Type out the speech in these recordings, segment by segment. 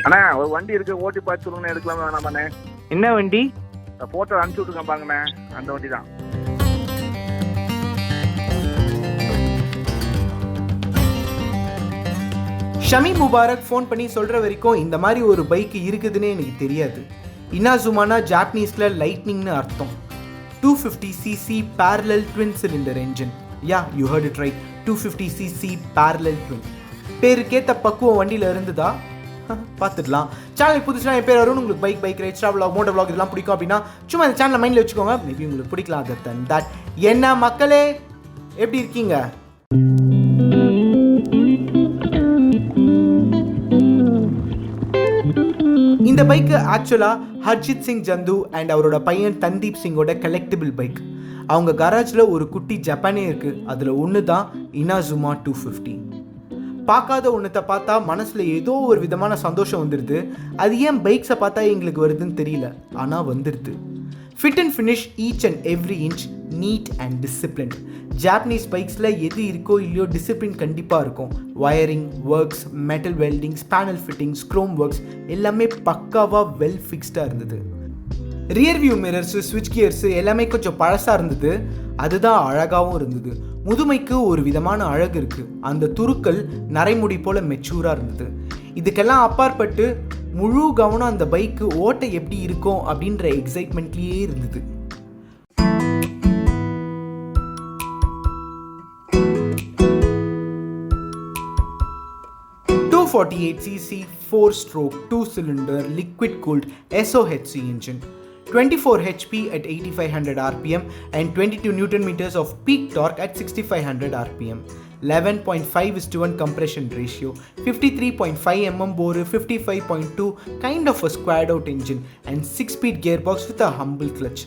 அண்ணா ஒரு வண்டி இருக்கு, ஓட்டி பார்த்து சொல்லுங்கண்ணே, எடுக்கலாமா வேணாமாண்ணே? என்ன வண்டி? போட்டோ அனுப்பிச்சி விட்டுருக்கேன் பாருங்கண்ணே, அந்த வண்டி தான். ஷமி முபாரக் ஃபோன் பண்ணி சொல்கிற வரைக்கும் இந்த மாதிரி ஒரு பைக் இருக்குதுன்னு எனக்கு தெரியாது. இனாசுமானா ஜாப்பனீஸில் லைட்னிங்னு அர்த்தம். 250cc parallel twin cylinder engine. Yeah, you heard it right. 250cc parallel twin. பேருக்கேற்ற பக்குவம் வண்டியில் இருந்ததா பார்த்துடலாம். சேனல் புதுசுனா என் பேர் அருண். உங்களுக்கு bike ride, travel, moto vlog இதெல்லாம் பிடிக்கும் அப்படின்னா சும்மா இந்த சேனலை மைண்டில் வச்சுக்கோங்க. மேபி உங்களுக்கு பிடிக்கலாம். அதர் தன் தட் என்ன மக்களே எப்படி இருக்கீங்க? இந்த பைக்கு ஆக்சுவலாக ஹர்ஜித் சிங் ஜந்து அண்ட் அவரோட பையன் தந்தீப் சிங்கோட கலெக்டிபிள் பைக். அவங்க கராஜில் ஒரு குட்டி ஜப்பானே இருக்குது. அதில் ஒன்று தான் இனாசுமா 250. பார்க்காத ஒன்றத்தை பார்த்தா மனசில் ஏதோ ஒரு விதமான சந்தோஷம் வந்துடுது. அது ஏன் பைக்ஸை பார்த்தா எங்களுக்கு வருதுன்னு தெரியல, ஆனால் வந்துடுது. Fit and finish, each and every inch, neat and discipline. Japanese பைக்ஸில் எது இருக்கோ இல்லையோ டிசிப்ளின் கண்டிப்பாக இருக்கும். Wiring, works, metal weldings, panel fittings, chrome works எல்லாமே பக்காவாக வெல் ஃபிக்ஸ்டாக இருந்தது. ரியர் வியூ மிரர்ஸு, ஸ்விட்ச் கியர்ஸு எல்லாமே கொஞ்சம் பழசாக இருந்தது. அதுதான் அழகாகவும் இருந்தது. முதுமைக்கு ஒரு விதமான அழகு இருக்குது. அந்த துருக்கள் நரைமுடி போல் மெச்சூராக இருந்தது. இதுக்கெல்லாம் அப்பாற்பட்டு முழு கவனம் அந்த பைக்கு ஓட்ட எப்படி இருக்கும் அப்படின்ற எக்ஸைட்மெண்ட்லேயே இருந்தது. .248cc 4-stroke 2-cylinder liquid cooled SOHC engine, 24 HP at 8500 rpm and 22 Newton meters of peak torque at 6500 rpm. 11.5:1 compression ratio, 53.5 mm bore, 55.2 kind of a squared out engine and 6-speed gearbox with a humble clutch.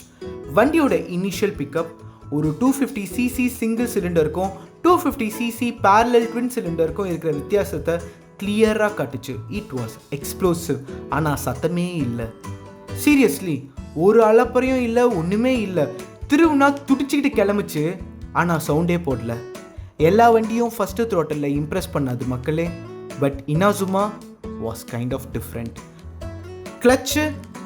வண்டியோட initial pickup ஒரு 250cc single cylinderக்கும் 250cc parallel twin cylinderக்கும் இருக்கிற வித்தியாசத்தை கிளியராக காட்டுச்சு. It was explosive, ஆனால் சத்தமே இல்லை. Seriously ஒரு அலப்பறையும் இல்லை, ஒன்றுமே இல்லை. திருவுனா துடிச்சிக்கிட்டு கிளம்பிச்சு, ஆனால் சவுண்டே போடல. எல்லா வண்டியும் ஃபஸ்ட்டு த்ரோட்டலில் இம்ப்ரெஸ் பண்ணாது மக்களே. But Inazuma was kind of different. Clutch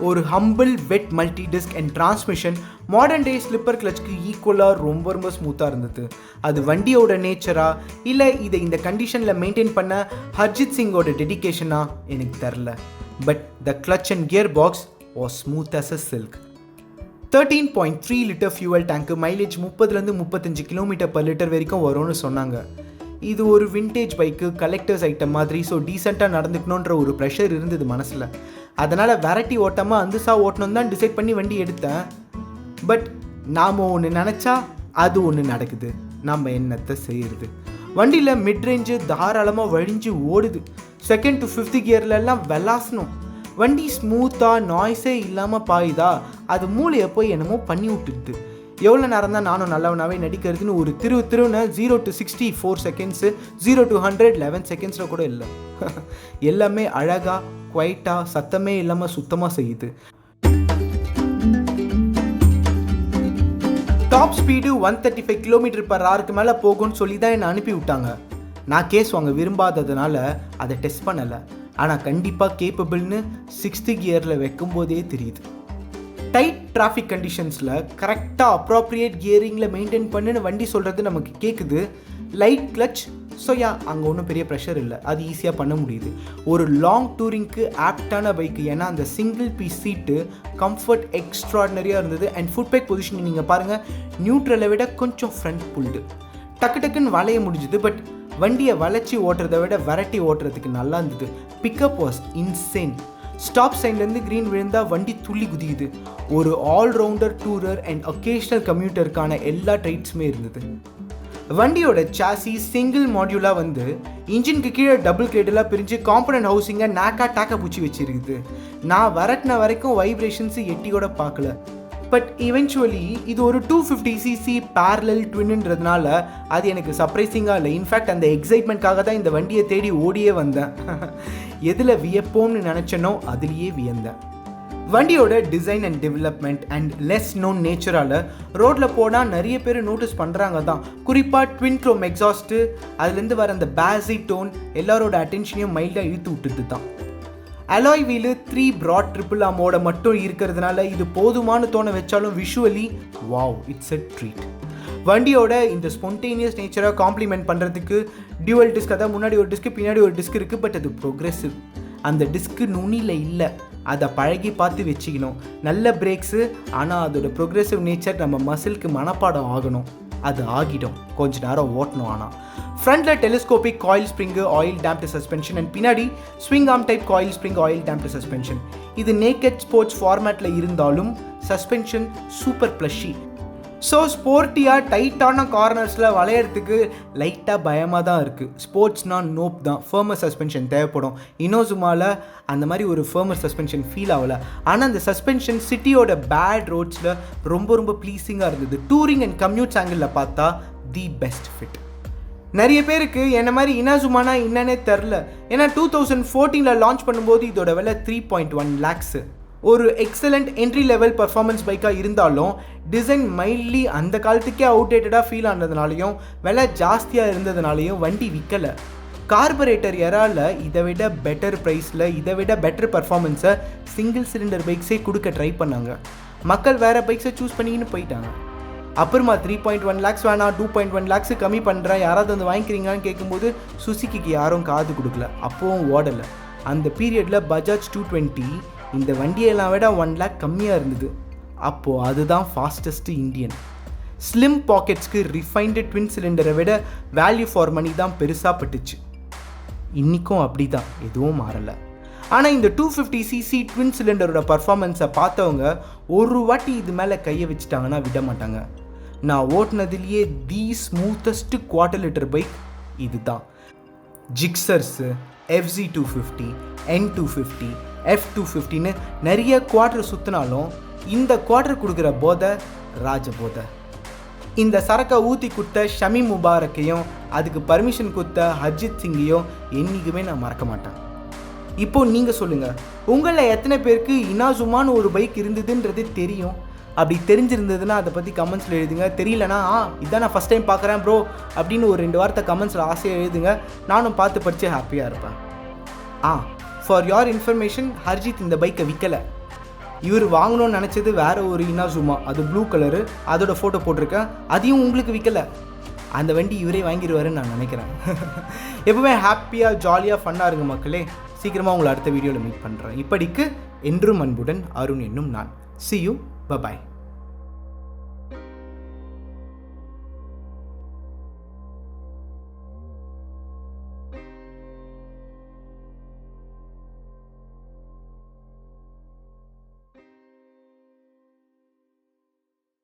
ஒரு humble wet multi disc and transmission modern day slipper கிளச்சுக்கு ஈக்குவலாக ரொம்ப ஸ்மூத்தாக இருந்தது. அது வண்டியோட நேச்சரா இல்லை இதை இந்த கண்டிஷனில் மெயின்டைன் பண்ண ஹர்ஜித் சிங்கோட டெடிக்கேஷனா எனக்கு தெரில. But the clutch and gear box was smooth as a silk. 13.3 litre fuel டேங்க்கு, மைலேஜ் 30-35 km/லிட்டர் வரைக்கும் வரும்னு சொன்னாங்க. இது ஒரு விண்டேஜ் பைக்கு, கலெக்டர்ஸ் ஐட்டம் மாதிரி. ஸோ டீசெண்டாக நடந்துக்கணுன்ற ஒரு ப்ரெஷர் இருந்தது மனசில். அதனால் வெரைட்டி ஓட்டாமல் அந்துசா ஓட்டணும் தான் டிசைட் பண்ணி வண்டி எடுத்தேன். பட் நாம் ஒன்று நினச்சா அது ஒன்று நடக்குது. நம்ம என்னத்தை செய்கிறது? வண்டியில் மிட் ரேஞ்சு தாராளமாக வழிஞ்சு ஓடுது. 2nd to 5th கியர்லெல்லாம் வெலாசணும். வண்டி ஸ்மூத்தாக நாய்ஸே இல்லாமல் பாயுதா, அது மூளையை போய் என்னமோ பண்ணி விட்டுடுது. எவ்வளோ நேரம் தான் நானும் நல்லவனாகவே நடிக்கிறதுன்னு ஒரு திருவுன்னு 0 to 60 4 seconds, 0 to 100 11 seconds கூட இல்லை. எல்லாமே அழகாக குவைட்டாக சத்தமே இல்லாமல் சுத்தமாக செய்யுது. டாப் ஸ்பீடு 135 km/h மேலே போகும்னு சொல்லி தான் என்னை அனுப்பி விட்டாங்க. நான் கேஸ் வாங்க விரும்பாததுனால அதை டெஸ்ட் பண்ணலை. ஆனால் கண்டிப்பாக கேப்பபிள்னு 6th கியரில் வைக்கும்போதே தெரியுது. டைட் டிராஃபிக் கண்டிஷன்ஸில் கரெக்டாக அப்ராப்ரியேட் கியரிங்கில் மெயின்டைன் பண்ணுன்னு வண்டி சொல்கிறது நமக்கு கேட்குது. லைட் கிளச், ஸோ அங்கே ஒன்றும் பெரிய ப்ரெஷர் இல்லை, அது ஈஸியாக பண்ண முடியுது. ஒரு லாங் டூரிங்க்கு ஆப்டான பைக்கு. ஏன்னா அந்த சிங்கிள் பீஸ் சீட்டு கம்ஃபர்ட் எக்ஸ்ட்ராடினரியாக இருந்தது. அண்ட் ஃபுட் பேக் பொசிஷன் நீங்கள் பாருங்கள், நியூட்ரலை விட கொஞ்சம் ஃப்ரண்ட் புல்டு, டக்குன்னு வளைய முடிஞ்சுது. பட் வண்டியை வளைச்சி ஓட்டுறதை விட வெரைட்டி ஓட்டுறதுக்கு நல்லா இருந்தது. Pickup was insane. ஸ்டாப் சைன்லேருந்து க்ரீன் விழுந்தால் வண்டி துள்ளி குதியுது. ஒரு ஆல்ரவுண்டர் டூரர் அண்ட் ஒகேஷ்னல் கம்யூட்டருக்கான எல்லா ட்ரைட்ஸுமே இருந்தது. வண்டியோட சாசி சிங்கிள் மாடியூலாக வந்து இன்ஜினுக்கு கீழே டபுள் கிரேடெல்லாம் பிரிஞ்சு காம்பனன்ட் ஹவுசிங்கை டாக்கா பூச்சி வச்சிருக்குது. நான் வரட்டின வரைக்கும் வைப்ரேஷன்ஸு எட்டியோட பார்க்கல. பட் இவென்ச்சுவலி இது ஒரு 250cc parallel twinன்றதுனால அது எனக்கு சர்ப்ரைசிங்காக இல்லை. இன்ஃபேக்ட் அந்த எக்ஸைட்மெண்ட்காக தான் இந்த வண்டியை தேடி ஓடியே வந்தேன். எதில் வியப்போம்னு நினச்சனோ அதுலேயே வியந்தேன். வண்டியோட design and development and less known நேச்சரால் ரோட்டில் போனால் நிறைய பேர் நோட்டீஸ் பண்ணுறாங்க தான். குறிப்பாக ட்வின் க்ரோம் எக்ஸாஸ்ட்டு, அதுலேருந்து வர அந்த பேஸி டோன் எல்லாரோட அட்டென்ஷனையும் மைல்டாக இழுத்து விட்டுட்டு தான். அலாய் வீலு 3 ப்ராட் ட்ரிபிள் ஆமோட மட்டும் இருக்கிறதுனால இது போதுமானு தோண வச்சாலும் visually wow, it's a treat. வண்டியோட இந்த ஸ்பான்டேனியஸ் நேச்சரை காம்ப்ளிமெண்ட் பண்ணுறதுக்கு டியூவல் டிஸ்க், அதாவது முன்னாடி ஒரு டிஸ்க்கு பின்னாடி ஒரு டிஸ்க் இருக்குது. பட் அது ப்ரோக்ரெசிவ். அந்த டிஸ்க்கு நுனியில் இல்லை, அதை பழகி பார்த்து வச்சுக்கணும். நல்ல பிரேக்ஸு, ஆனால் அதோட ப்ரோக்ரெசிவ் நேச்சர் நம்ம மசிலுக்கு மனப்பாடம் ஆகணும். அது ஆகிடும் கொஞ்ச நேரம் ஓட்டணும். ஆனால் ஃப்ரண்ட்டில் telescopic coil spring, oil damped suspension and பின்னாடி swing arm type coil spring, oil damped suspension. இது நேக்கட் ஸ்போர்ட்ஸ் ஃபார்மேட்டில் இருந்தாலும் சஸ்பென்ஷன் சூப்பர் ப்ளஷி. ஸோ ஸ்போர்ட்டியாக டைட்டான கார்னர்ஸில் வளையறதுக்கு லைட்டாக பயமாக தான் இருக்குது. ஸ்போர்ட்ஸ்னால் நோப் தான், ஃபர்மர் சஸ்பென்ஷன் தேவைப்படும். இனோசுமாவில் அந்த மாதிரி ஒரு ஃபர்மர் சஸ்பென்ஷன் ஃபீல் ஆகலை. ஆனால் அந்த சஸ்பென்ஷன் சிட்டியோட பேட் ரோட்ஸில் ரொம்ப ப்ளீஸிங்காக இருந்தது. டூரிங் அண்ட் கம்யூட்ஸ் ஆங்கிளில் பார்த்தா தி பெஸ்ட் ஃபிட். நிறைய பேருக்கு என்ன மாதிரி இனாசுமானா என்னன்னே தெரில. ஏன்னா 2014 லான்ச் பண்ணும்போது இதோட விலை 3.1 lakhs. ஒரு எக்ஸலண்ட் என்ட்ரி லெவல் பர்ஃபார்மன்ஸ் பைக்காக இருந்தாலும் டிசைன் மைல்ட்லி அந்த காலத்துக்கே அவுடேட்டடாக ஃபீல் ஆனதுனாலையும் விலை ஜாஸ்தியாக இருந்ததுனாலையும் வண்டி விற்கலை. கார்பரேட்டர் எராவில் இதை விட பெட்டர் ப்ரைஸில் இதை விட பெட்டர் பர்ஃபார்மன்ஸை சிங்கிள் சிலிண்டர் பைக்ஸே கொடுக்க ட்ரை பண்ணாங்க. மக்கள் வேறு பைக்ஸை சூஸ் பண்ணிக்கின்னு போயிட்டாங்க. அப்புறமா 3.1 lakhs வேணாம், 2.1 lakhs கம்மி பண்ணுறேன், யாராவது வந்து வாங்கிக்கிறீங்களான்னு கேட்கும்போது சுசுக்கிக்கு யாரும் காது கொடுக்கல, அப்போவும் ஓடலை. அந்த பீரியடில் பஜாஜ் 220 இந்த வண்டியெல்லாம் விட 1 lakh கம்மியாக இருந்தது. அப்போது அதுதான் ஃபாஸ்டஸ்ட்டு இண்டியன். ஸ்லிம் பாக்கெட்ஸ்க்கு ரிஃபைன்டு ட்வின் சிலிண்டரை விட வேல்யூ ஃபார் மணி தான் பெருசாக பட்டுச்சு. இன்றைக்கும் அப்படி தான், எதுவும் மாறலை. ஆனால் இந்த 250cc ட்வின் சிலிண்டரோட பர்ஃபார்மன்ஸை பார்த்தவங்க ஒரு வாட்டி இது மேலே கையை வச்சுட்டாங்கன்னா விட மாட்டாங்க. நான் ஓட்டினதுலேயே தி ஸ்மூத்தஸ்ட் குவார்ட்டர் லிட்டர் பைக் இது தான். ஜிக்ஸர்ஸு, FZ250, N250, F250ன்னு நிறைய குவார்ட்டர் சுற்றினாலும் இந்த குவார்ட்டர் கொடுக்குற போதை ராஜ போதை. இந்த சரக்கை ஊற்றி கொடுத்த ஷமி முபாரக்கையும் அதுக்கு பர்மிஷன் கொடுத்த ஹர்ஜித் சிங்கையும் என்றைக்குமே நான் மறக்க மாட்டேன். இப்போது நீங்கள் சொல்லுங்கள், உங்களில் எத்தனை பேருக்கு இனாசுமான்னு ஒரு பைக் இருந்ததுன்றது தெரியும்? அப்படி தெரிஞ்சிருந்ததுன்னா அதை பற்றி கமெண்ட்ஸில் எழுதுங்க. தெரியலனா இதான் நான் ஃபஸ்ட் டைம் பார்க்குறேன் ப்ரோ அப்படின்னு ஒரு 2 வார்த்தை கமெண்ட்ஸில் ஆசையாக எழுதுங்க. நானும் பார்த்து படித்து ஹாப்பியாக இருப்பேன். ஃபார் யோர் இன்ஃபர்மேஷன், ஹர்ஜித் இந்த பைக்கை விற்கலை. இவர் வாங்கணும்னு நினச்சது வேறு ஒரு இனாசுமா, அது ப்ளூ கலரு, அதோட ஃபோட்டோ போட்டிருக்கேன். அதையும் உங்களுக்கு விற்கலை. அந்த வண்டி இவரே வாங்கிடுவாருன்னு நான் நினைக்கிறேன். எப்பவுமே ஹாப்பியாக ஜாலியாக ஃபன்னாக இருங்க மக்களே. சீக்கிரமாக உங்களை அடுத்த வீடியோவில் மீட் பண்ணுறேன். இப்படிக்கு என்றும் அன்புடன் அருண் என்னும் நான். See you. Bye-bye.